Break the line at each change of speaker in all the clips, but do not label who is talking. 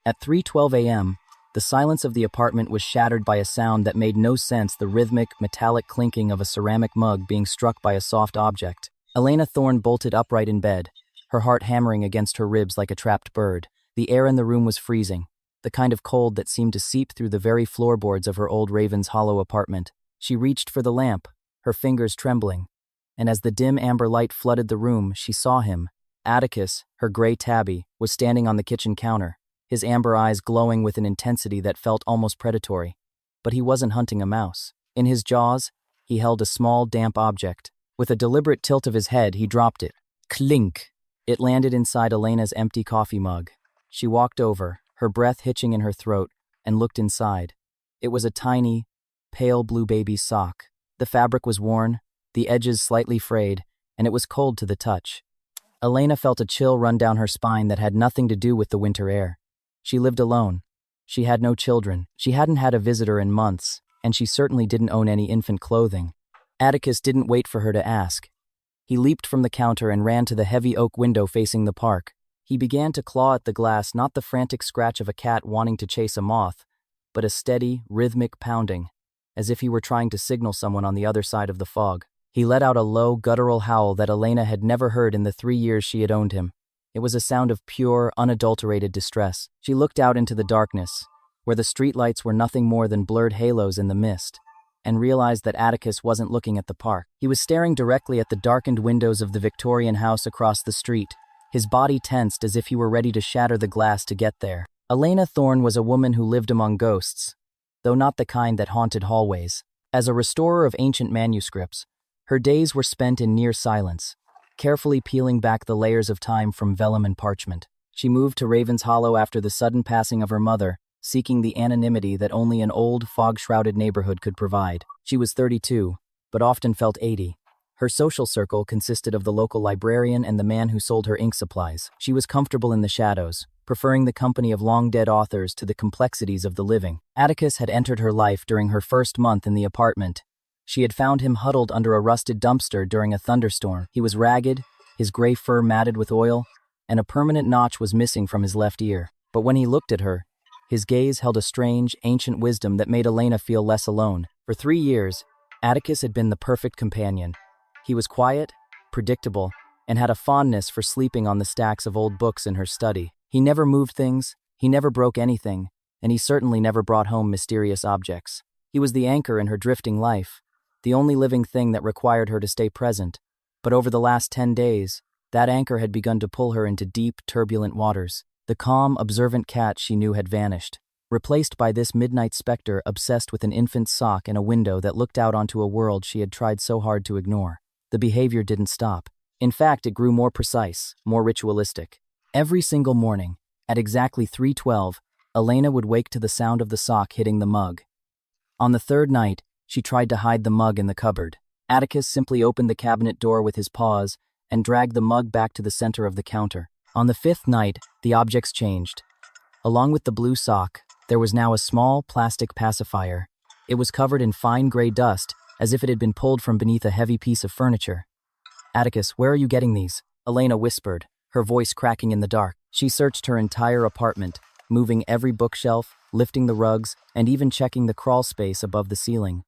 At 3:12 a.m., the silence of the apartment was shattered by a sound that made no sense, the rhythmic, metallic clinking of a ceramic mug being struck by a soft object. Elena Thorne bolted upright in bed, her heart hammering against her ribs like a trapped bird. The air in the room was freezing, the kind of cold that seemed to seep through the very floorboards of her old Ravens Hollow apartment. She reached for the lamp, her fingers trembling, and as the dim amber light flooded the room, she saw him. Atticus, her gray tabby, was standing on the kitchen counter, his amber eyes glowing with an intensity that felt almost predatory. But he wasn't hunting a mouse. In his jaws, he held a small, damp object. With a deliberate tilt of his head, he dropped it. Clink! It landed inside Elena's empty coffee mug. She walked over, her breath hitching in her throat, and looked inside. It was a tiny, pale blue baby's sock. The fabric was worn, the edges slightly frayed, and it was cold to the touch. Elena felt a chill run down her spine that had nothing to do with the winter air. She lived alone. She had no children. She hadn't had a visitor in months, and she certainly didn't own any infant clothing. Atticus didn't wait for her to ask. He leaped from the counter and ran to the heavy oak window facing the park. He began to claw at the glass, not the frantic scratch of a cat wanting to chase a moth, but a steady, rhythmic pounding, as if he were trying to signal someone on the other side of the fog. He let out a low, guttural howl that Elena had never heard in the 3 years she had owned him. It was a sound of pure, unadulterated distress. She looked out into the darkness, where the streetlights were nothing more than blurred halos in the mist, and realized that Atticus wasn't looking at the park. He was staring directly at the darkened windows of the Victorian house across the street, his body tensed as if he were ready to shatter the glass to get there. Elena Thorne was a woman who lived among ghosts, though not the kind that haunted hallways. As a restorer of ancient manuscripts, her days were spent in near silence, carefully peeling back the layers of time from vellum and parchment. She moved to Ravens Hollow after the sudden passing of her mother, seeking the anonymity that only an old, fog-shrouded neighborhood could provide. She was 32, but often felt 80. Her social circle consisted of the local librarian and the man who sold her ink supplies. She was comfortable in the shadows, preferring the company of long-dead authors to the complexities of the living. Atticus had entered her life during her first month in the apartment. She had found him huddled under a rusted dumpster during a thunderstorm. He was ragged, his gray fur matted with oil, and a permanent notch was missing from his left ear. But when he looked at her, his gaze held a strange, ancient wisdom that made Elena feel less alone. For 3 years, Atticus had been the perfect companion. He was quiet, predictable, and had a fondness for sleeping on the stacks of old books in her study. He never moved things, he never broke anything, and he certainly never brought home mysterious objects. He was the anchor in her drifting life, the only living thing that required her to stay present. But over the last 10 days, that anchor had begun to pull her into deep, turbulent waters. The calm, observant cat she knew had vanished, replaced by this midnight specter obsessed with an infant's sock and a window that looked out onto a world she had tried so hard to ignore. The behavior didn't stop. In fact, it grew more precise, more ritualistic. Every single morning, at exactly 3:12, Elena would wake to the sound of the sock hitting the mug. On the third night, she tried to hide the mug in the cupboard. Atticus simply opened the cabinet door with his paws and dragged the mug back to the center of the counter. On the fifth night, the objects changed. Along with the blue sock, there was now a small plastic pacifier. It was covered in fine gray dust, as if it had been pulled from beneath a heavy piece of furniture. "Atticus, where are you getting these?" Elena whispered, her voice cracking in the dark. She searched her entire apartment, moving every bookshelf, lifting the rugs, and even checking the crawl space above the ceiling.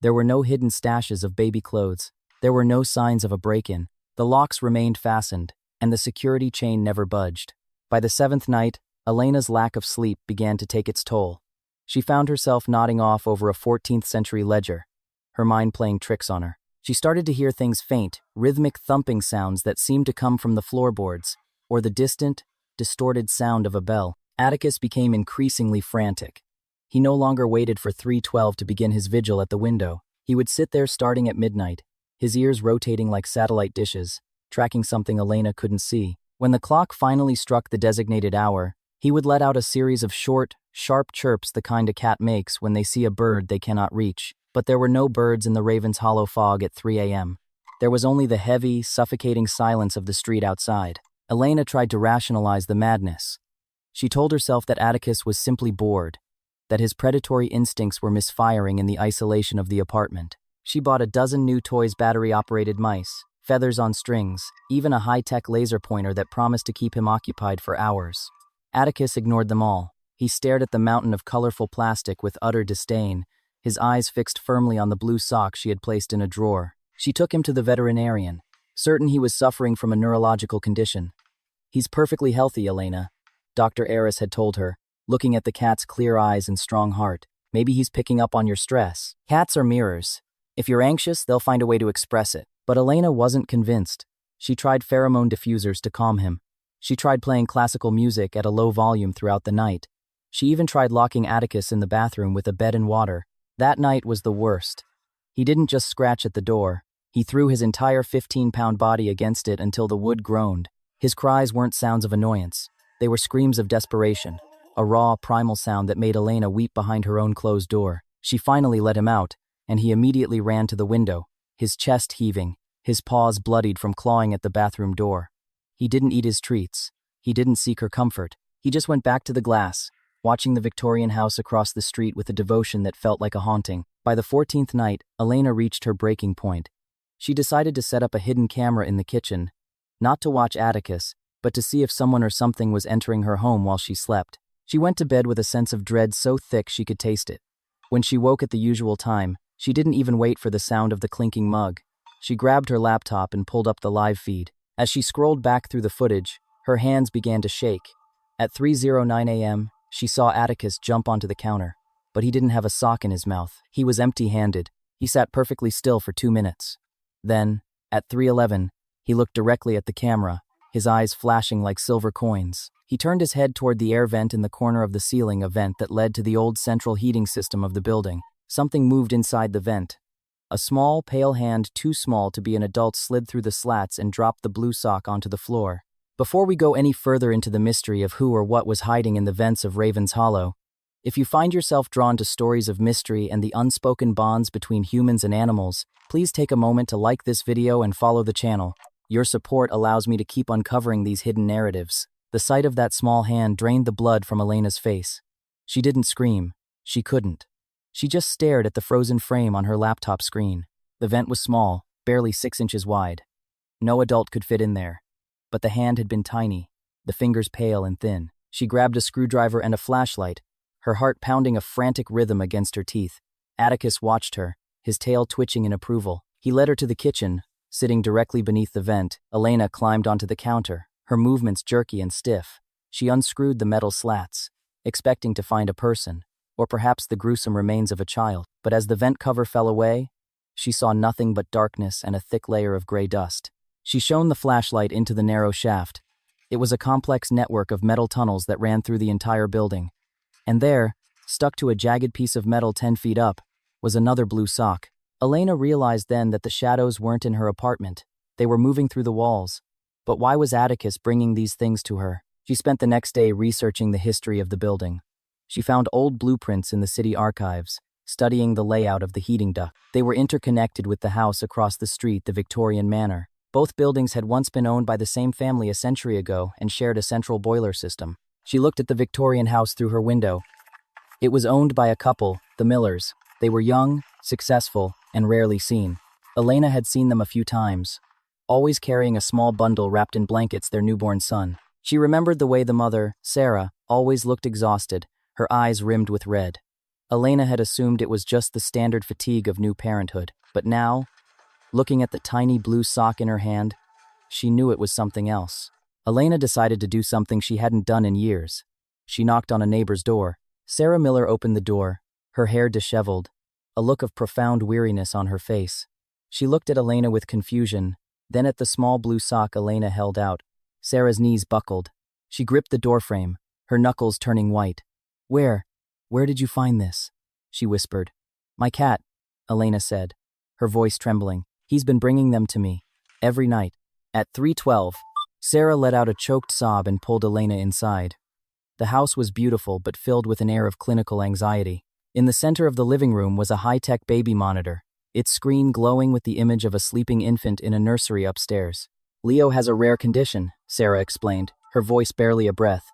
There were no hidden stashes of baby clothes. There were no signs of a break-in. The locks remained fastened, and the security chain never budged. By the 7th night, Elena's lack of sleep began to take its toll. She found herself nodding off over a 14th century ledger, her mind playing tricks on her. She started to hear things faint, rhythmic thumping sounds that seemed to come from the floorboards, or the distant, distorted sound of a bell. Atticus became increasingly frantic. He no longer waited for 3:12 to begin his vigil at the window. He would sit there starting at midnight, his ears rotating like satellite dishes, tracking something Elena couldn't see. When the clock finally struck the designated hour, he would let out a series of short, sharp chirps, the kind a cat makes when they see a bird they cannot reach. But there were no birds in the Ravens Hollow fog at 3 a.m. There was only the heavy, suffocating silence of the street outside. Elena tried to rationalize the madness. She told herself that Atticus was simply bored, that his predatory instincts were misfiring in the isolation of the apartment. She bought a dozen new toys, battery-operated mice, feathers on strings, even a high-tech laser pointer that promised to keep him occupied for hours. Atticus ignored them all. He stared at the mountain of colorful plastic with utter disdain, his eyes fixed firmly on the blue sock she had placed in a drawer. She took him to the veterinarian, certain he was suffering from a neurological condition. "He's perfectly healthy, Elena," Dr. Aris had told her, looking at the cat's clear eyes and strong heart. "Maybe he's picking up on your stress. Cats are mirrors. If you're anxious, they'll find a way to express it." But Elena wasn't convinced. She tried pheromone diffusers to calm him. She tried playing classical music at a low volume throughout the night. She even tried locking Atticus in the bathroom with a bed and water. That night was the worst. He didn't just scratch at the door. He threw his entire 15-pound body against it until the wood groaned. His cries weren't sounds of annoyance. They were screams of desperation, a raw, primal sound that made Elena weep behind her own closed door. She finally let him out, and he immediately ran to the window, his chest heaving, his paws bloodied from clawing at the bathroom door. He didn't eat his treats. He didn't seek her comfort. He just went back to the glass, watching the Victorian house across the street with a devotion that felt like a haunting. By the 14th night, Elena reached her breaking point. She decided to set up a hidden camera in the kitchen, not to watch Atticus, but to see if someone or something was entering her home while she slept. She went to bed with a sense of dread so thick she could taste it. When she woke at the usual time, she didn't even wait for the sound of the clinking mug. She grabbed her laptop and pulled up the live feed. As she scrolled back through the footage, her hands began to shake. At 3:09 a.m., she saw Atticus jump onto the counter, but he didn't have a sock in his mouth. He was empty-handed. He sat perfectly still for 2 minutes. Then, at 3:11, he looked directly at the camera, his eyes flashing like silver coins. He turned his head toward the air vent in the corner of the ceiling, a vent that led to the old central heating system of the building. Something moved inside the vent. A small, pale hand too small to be an adult slid through the slats and dropped the blue sock onto the floor. Before we go any further into the mystery of who or what was hiding in the vents of Raven's Hollow, if you find yourself drawn to stories of mystery and the unspoken bonds between humans and animals, please take a moment to like this video and follow the channel. Your support allows me to keep uncovering these hidden narratives. The sight of that small hand drained the blood from Elena's face. She didn't scream. She couldn't. She just stared at the frozen frame on her laptop screen. The vent was small, barely 6 inches wide. No adult could fit in there. But the hand had been tiny, the fingers pale and thin. She grabbed a screwdriver and a flashlight, her heart pounding a frantic rhythm against her teeth. Atticus watched her, his tail twitching in approval. He led her to the kitchen, sitting directly beneath the vent. Elena climbed onto the counter, her movements jerky and stiff. She unscrewed the metal slats, expecting to find a person, or perhaps the gruesome remains of a child. But as the vent cover fell away, she saw nothing but darkness and a thick layer of gray dust. She shone the flashlight into the narrow shaft. It was a complex network of metal tunnels that ran through the entire building. And there, stuck to a jagged piece of metal 10 feet up, was another blue sock. Elena realized then that the shadows weren't in her apartment. They were moving through the walls. But why was Atticus bringing these things to her? She spent the next day researching the history of the building. She found old blueprints in the city archives, studying the layout of the heating duct. They were interconnected with the house across the street, the Victorian Manor. Both buildings had once been owned by the same family a century ago and shared a central boiler system. She looked at the Victorian house through her window. It was owned by a couple, the Millers. They were young, successful, and rarely seen. Elena had seen them a few times, always carrying a small bundle wrapped in blankets, their newborn son. She remembered the way the mother, Sarah, always looked exhausted, her eyes rimmed with red. Elena had assumed it was just the standard fatigue of new parenthood, but now, looking at the tiny blue sock in her hand, she knew it was something else. Elena decided to do something she hadn't done in years. She knocked on a neighbor's door. Sarah Miller opened the door, her hair disheveled, a look of profound weariness on her face. She looked at Elena with confusion, then at the small blue sock Elena held out. Sarah's knees buckled. She gripped the doorframe, her knuckles turning white. Where did you find this?" she whispered. "My cat," Elena said, her voice trembling. "He's been bringing them to me, every night." At 3:12, Sarah let out a choked sob and pulled Elena inside. The house was beautiful but filled with an air of clinical anxiety. In the center of the living room was a high-tech baby monitor, its screen glowing with the image of a sleeping infant in a nursery upstairs. "Leo has a rare condition," Sarah explained, her voice barely a breath.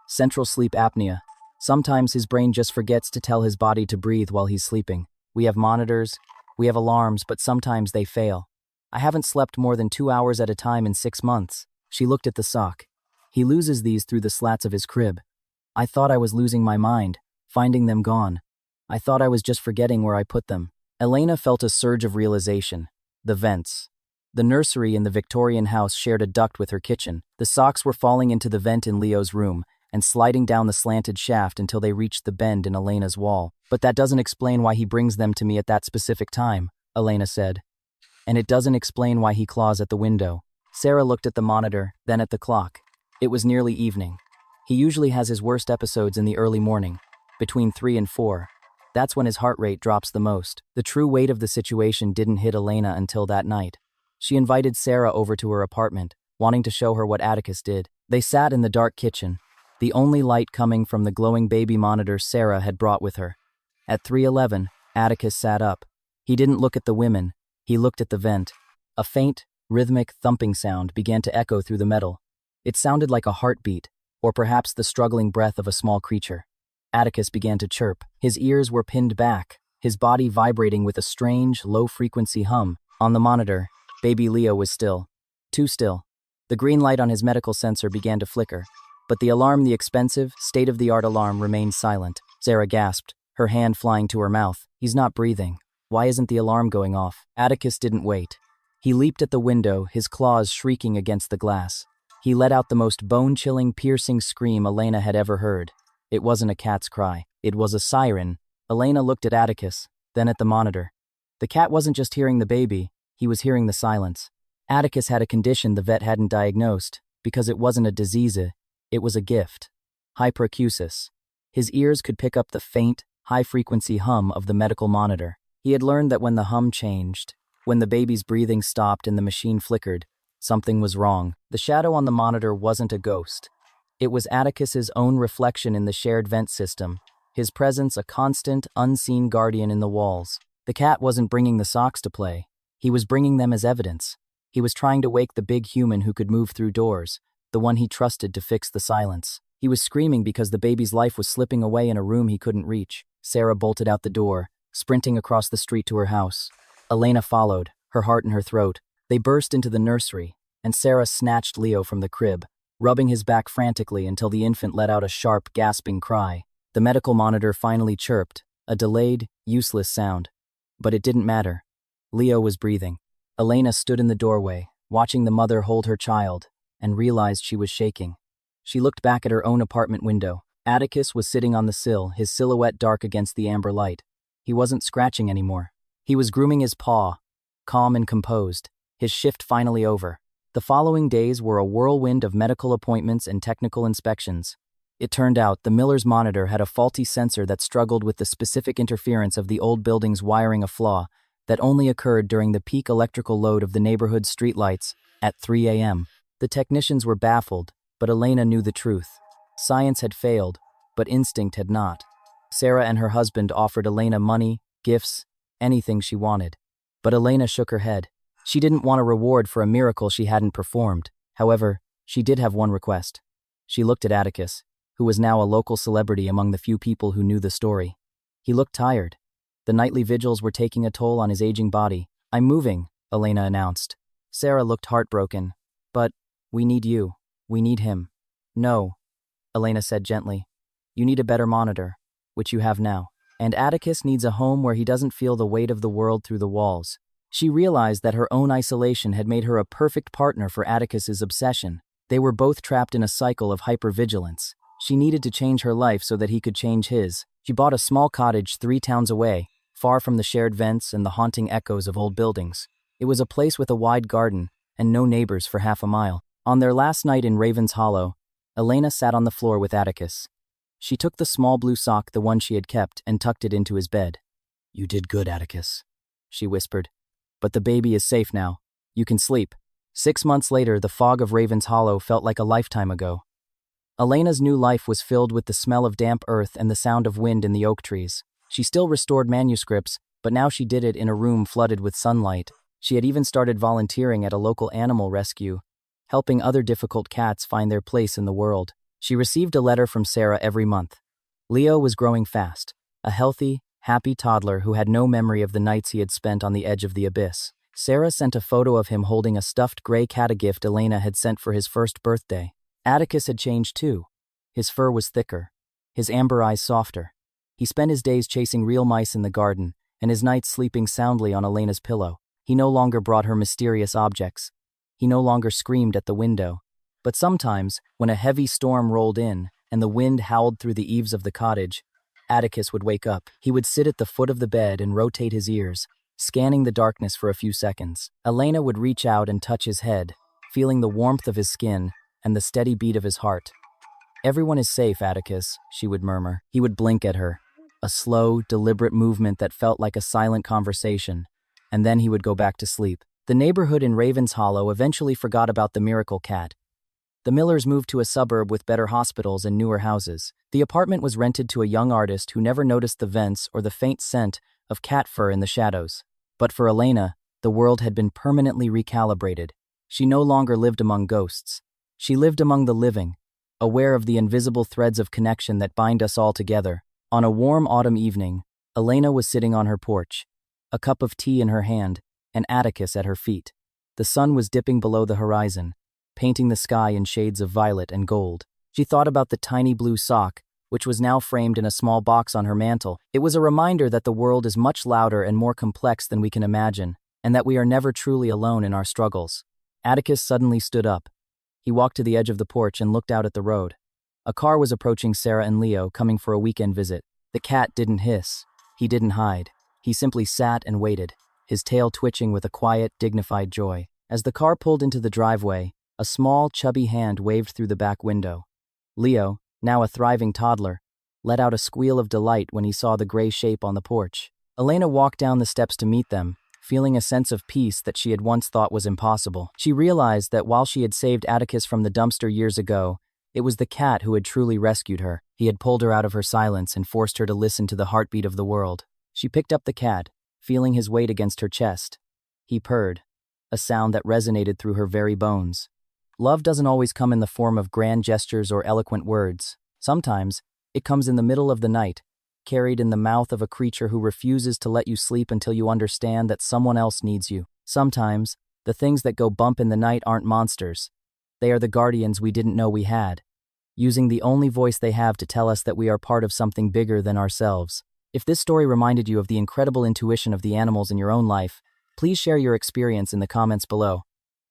"Central sleep apnea. Sometimes his brain just forgets to tell his body to breathe while he's sleeping. We have monitors, we have alarms, but sometimes they fail. I haven't slept more than 2 hours at a time in 6 months." She looked at the sock. "He loses these through the slats of his crib. I thought I was losing my mind, finding them gone. I thought I was just forgetting where I put them. Elena felt a surge of realization. The vents. The nursery in the Victorian house shared a duct with her kitchen. The socks were falling into the vent in Leo's room and sliding down the slanted shaft until they reached the bend in Elena's wall. But that doesn't explain why he brings them to me at that specific time, Elena said. And it doesn't explain why he claws at the window. Sarah looked at the monitor, then at the clock. It was nearly evening. He usually has his worst episodes in the early morning, between 3 and 4. That's when his heart rate drops the most. The true weight of the situation didn't hit Elena until that night. She invited Sarah over to her apartment, wanting to show her what Atticus did. They sat in the dark kitchen, the only light coming from the glowing baby monitor Sarah had brought with her. At 3:11, Atticus sat up. He didn't look at the women, he looked at the vent. A faint, rhythmic thumping sound began to echo through the metal. It sounded like a heartbeat, or perhaps the struggling breath of a small creature. Atticus began to chirp. His ears were pinned back, his body vibrating with a strange, low-frequency hum. On the monitor, baby Leo was still. Too still. The green light on his medical sensor began to flicker, but the expensive, state-of-the-art alarm, remained silent. Sarah gasped, her hand flying to her mouth. He's not breathing. Why isn't the alarm going off? Atticus didn't wait. He leaped at the window, his claws shrieking against the glass. He let out the most bone-chilling, piercing scream Elena had ever heard. It wasn't a cat's cry. It was a siren. Elena looked at Atticus, then at the monitor. The cat wasn't just hearing the baby, he was hearing the silence. Atticus had a condition the vet hadn't diagnosed, because it wasn't a disease, it was a gift. Hyperacusis. His ears could pick up the faint, high-frequency hum of the medical monitor. He had learned that when the hum changed, when the baby's breathing stopped and the machine flickered, something was wrong. The shadow on the monitor wasn't a ghost. It was Atticus's own reflection in the shared vent system, his presence a constant, unseen guardian in the walls. The cat wasn't bringing the socks to play. He was bringing them as evidence. He was trying to wake the big human who could move through doors, the one he trusted to fix the silence. He was screaming because the baby's life was slipping away in a room he couldn't reach. Sarah bolted out the door, sprinting across the street to her house. Elena followed, her heart in her throat. They burst into the nursery, and Sarah snatched Leo from the crib, rubbing his back frantically until the infant let out a sharp, gasping cry. The medical monitor finally chirped, a delayed, useless sound. But it didn't matter. Leo was breathing. Elena stood in the doorway, watching the mother hold her child, and realized she was shaking. She looked back at her own apartment window. Atticus was sitting on the sill, his silhouette dark against the amber light. He wasn't scratching anymore. He was grooming his paw, calm and composed, his shift finally over. The following days were a whirlwind of medical appointments and technical inspections. It turned out the Miller's monitor had a faulty sensor that struggled with the specific interference of the old building's wiring, a flaw that only occurred during the peak electrical load of the neighborhood's streetlights at 3 a.m. The technicians were baffled, but Elena knew the truth. Science had failed, but instinct had not. Sarah and her husband offered Elena money, gifts, anything she wanted. But Elena shook her head. She didn't want a reward for a miracle she hadn't performed. However, she did have one request. She looked at Atticus, who was now a local celebrity among the few people who knew the story. He looked tired. The nightly vigils were taking a toll on his aging body. "I'm moving," Elena announced. Sarah looked heartbroken. "But we need you. We need him." "No," Elena said gently. "You need a better monitor, which you have now. And Atticus needs a home where he doesn't feel the weight of the world through the walls." She realized that her own isolation had made her a perfect partner for Atticus's obsession. They were both trapped in a cycle of hypervigilance. She needed to change her life so that he could change his. She bought a small cottage 3 towns away, far from the shared vents and the haunting echoes of old buildings. It was a place with a wide garden and no neighbors for half a mile. On their last night in Raven's Hollow, Elena sat on the floor with Atticus. She took the small blue sock, the one she had kept, and tucked it into his bed. "You did good, Atticus," she whispered. "But the baby is safe now. You can sleep." 6 months later, the fog of Raven's Hollow felt like a lifetime ago. Elena's new life was filled with the smell of damp earth and the sound of wind in the oak trees. She still restored manuscripts, but now she did it in a room flooded with sunlight. She had even started volunteering at a local animal rescue, helping other difficult cats find their place in the world. She received a letter from Sarah every month. Leo was growing fast, a healthy, happy toddler who had no memory of the nights he had spent on the edge of the abyss. Sarah sent a photo of him holding a stuffed gray cat, a gift Elena had sent for his first birthday. Atticus had changed too. His fur was thicker, his amber eyes softer. He spent his days chasing real mice in the garden, and his nights sleeping soundly on Elena's pillow. He no longer brought her mysterious objects. He no longer screamed at the window. But sometimes, when a heavy storm rolled in, and the wind howled through the eaves of the cottage, Atticus would wake up. He would sit at the foot of the bed and rotate his ears, scanning the darkness for a few seconds. Elena would reach out and touch his head, feeling the warmth of his skin and the steady beat of his heart. "Everyone is safe, Atticus," she would murmur. He would blink at her, a slow, deliberate movement that felt like a silent conversation, and then he would go back to sleep. The neighborhood in Raven's Hollow eventually forgot about the miracle cat. The Millers moved to a suburb with better hospitals and newer houses. The apartment was rented to a young artist who never noticed the vents or the faint scent of cat fur in the shadows. But for Elena, the world had been permanently recalibrated. She no longer lived among ghosts. She lived among the living, aware of the invisible threads of connection that bind us all together. On a warm autumn evening, Elena was sitting on her porch, a cup of tea in her hand, and Atticus at her feet. The sun was dipping below the horizon, painting the sky in shades of violet and gold. She thought about the tiny blue sock, which was now framed in a small box on her mantel. It was a reminder that the world is much louder and more complex than we can imagine, and that we are never truly alone in our struggles. Atticus suddenly stood up. He walked to the edge of the porch and looked out at the road. A car was approaching Sarah and Leo, coming for a weekend visit. The cat didn't hiss. He didn't hide. He simply sat and waited, his tail twitching with a quiet, dignified joy. As the car pulled into the driveway, a small, chubby hand waved through the back window. Leo, now a thriving toddler, let out a squeal of delight when he saw the gray shape on the porch. Elena walked down the steps to meet them, feeling a sense of peace that she had once thought was impossible. She realized that while she had saved Atticus from the dumpster years ago, it was the cat who had truly rescued her. He had pulled her out of her silence and forced her to listen to the heartbeat of the world. She picked up the cat, feeling his weight against her chest. He purred, a sound that resonated through her very bones. Love doesn't always come in the form of grand gestures or eloquent words. Sometimes, it comes in the middle of the night, carried in the mouth of a creature who refuses to let you sleep until you understand that someone else needs you. Sometimes, the things that go bump in the night aren't monsters. They are the guardians we didn't know we had, using the only voice they have to tell us that we are part of something bigger than ourselves. If this story reminded you of the incredible intuition of the animals in your own life, please share your experience in the comments below.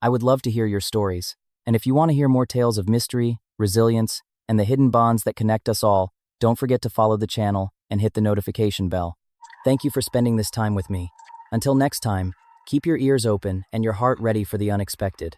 I would love to hear your stories. And if you want to hear more tales of mystery, resilience, and the hidden bonds that connect us all, don't forget to follow the channel and hit the notification bell. Thank you for spending this time with me. Until next time, keep your ears open and your heart ready for the unexpected.